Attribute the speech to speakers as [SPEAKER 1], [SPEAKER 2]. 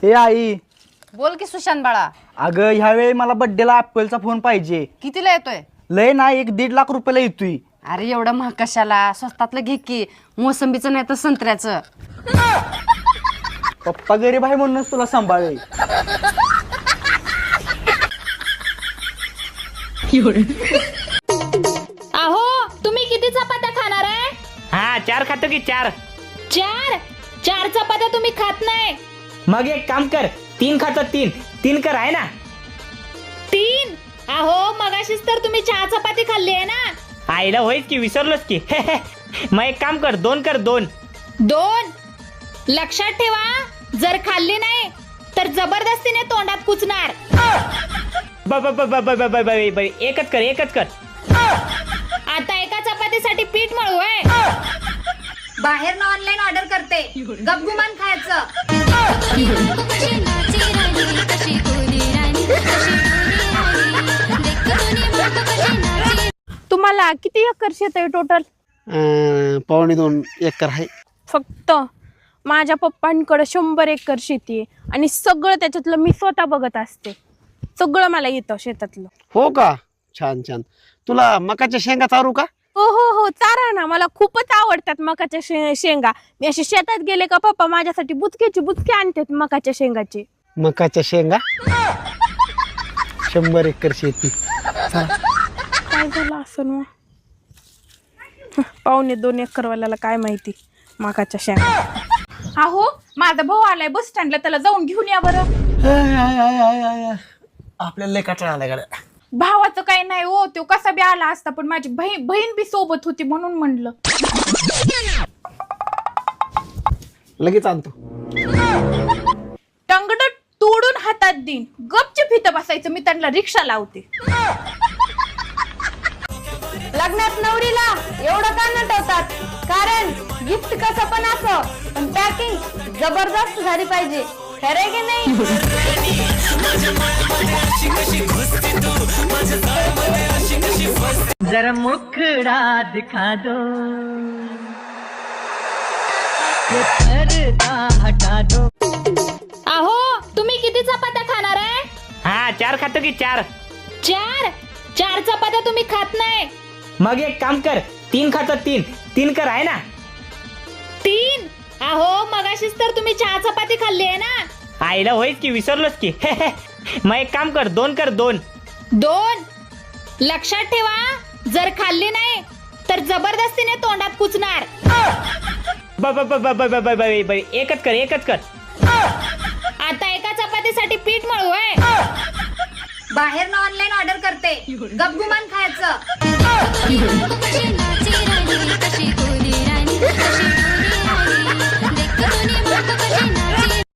[SPEAKER 1] ए आई,
[SPEAKER 2] बोल की सुशांत बाळा.
[SPEAKER 1] अगं ह्यावेळी मला बड्डेला ऍपलचा फोन पाहिजे.
[SPEAKER 2] कितीला येतोय?
[SPEAKER 1] लय ना 1-1.5 लाख रुपयाला येतोय.
[SPEAKER 2] अरे एवढं महाग कशाला, स्वस्तातलं घे की. मोसंबीचं नाही तर संत्र्याचं.
[SPEAKER 1] पप्पा गरीब आहे म्हणूनच तुला सांभाळे.
[SPEAKER 3] अहो तुम्ही किती चपात्या खाणार आहे?
[SPEAKER 4] हा 4 खातो की 4.
[SPEAKER 3] 4 चपात्या तुम्ही खात नाही.
[SPEAKER 4] मग एक काम कर 3 खातो 3 कर आहे ना.
[SPEAKER 3] 3? अहो मगाशीच तर तुम्ही 4 चपाती खाल्ली आहे ना.
[SPEAKER 4] आईला होईच की विसरलोच की. मग एक काम कर 2 कर 2.
[SPEAKER 3] 2 लक्षात ठेवा, जर खाल्ली नाही तर जबरदस्तीने तोंडात कुचणार.
[SPEAKER 4] एकच कर.
[SPEAKER 3] आता एका चपातीसाठी पीठ मळू आहे.
[SPEAKER 2] बाहेर ना ऑनलाईन ऑर्डर करते. गपगुमान खायचं.
[SPEAKER 5] तुम्हाला किती एकर शेत आहे टोटल?
[SPEAKER 6] 2.25 एकर आहे.
[SPEAKER 5] फक्त माझ्या पप्पांकडे 100 एकर शेती आहे आणि सगळं त्याच्यातलं मी स्वतः बघत असते. सगळं मला येतं शेतातलं.
[SPEAKER 6] हो का? छान छान. तुला मकाच्या शेंगा चारू का?
[SPEAKER 5] हो हो हो, चारा ना. मला खूपच आवडतात मकाच्या शेंगा. मी असे शेतात गेले का पप्पा माझ्यासाठी बुचके आणतात मकाच्या शेंगाचे.
[SPEAKER 6] मकाच्या शेंगा 100 एकर शेती.
[SPEAKER 5] काय झालं असं मग? 1.25 एकरवाल्याला काय माहिती मकाच्या शेंगा. अहो माझा भाऊ आलाय बस स्टँडला, त्याला जाऊन घेऊन या बरं.
[SPEAKER 6] आपल्याला लय कटाळा आला गाड्या.
[SPEAKER 5] भावाचं काही नाही हो, तो कसा बी आला असता, पण माझी बहीण बी सोबत होती म्हणून म्हणलं.
[SPEAKER 6] लगेच आणतो.
[SPEAKER 5] टंगड तोडून हातात देईन. गपचूप इथं बसायचं, मी त्यांना रिक्षा लावते.
[SPEAKER 2] लग्नात नवरीला एवढं का नटवतात? कारण गिफ्ट कसं पण असं, पण पॅकिंग जबरदस्त झाली पाहिजे. खरंय की नाही?
[SPEAKER 7] जरा मुखड़ा दिखा दो, ये पर्दा हटा दो.
[SPEAKER 3] अहो तुम्ही किती चपात्या खाणार आहे?
[SPEAKER 4] हा 4 खातो की 4.
[SPEAKER 3] 4 चपात्या तुम्ही खात नाही.
[SPEAKER 4] मग एक काम कर 3 खातो 3 कर आहे ना.
[SPEAKER 3] 3? अहो मगाशीच तर तुम्ही 4 चपाती खाल्ली आहे ना.
[SPEAKER 4] आईला होईच की विसरलोच की. मग एक काम कर 2 कर 2.
[SPEAKER 3] 2 लक्षात ठेवा, जर खाल्ली नाही तर जबरदस्तीने तोंडात कुचणार.
[SPEAKER 4] एकच कर.
[SPEAKER 3] आता एका चपातीसाठी पीठ मळू आहे.
[SPEAKER 2] बाहेर ना ऑनलाईन ऑर्डर करते. गपगुमान खायचं.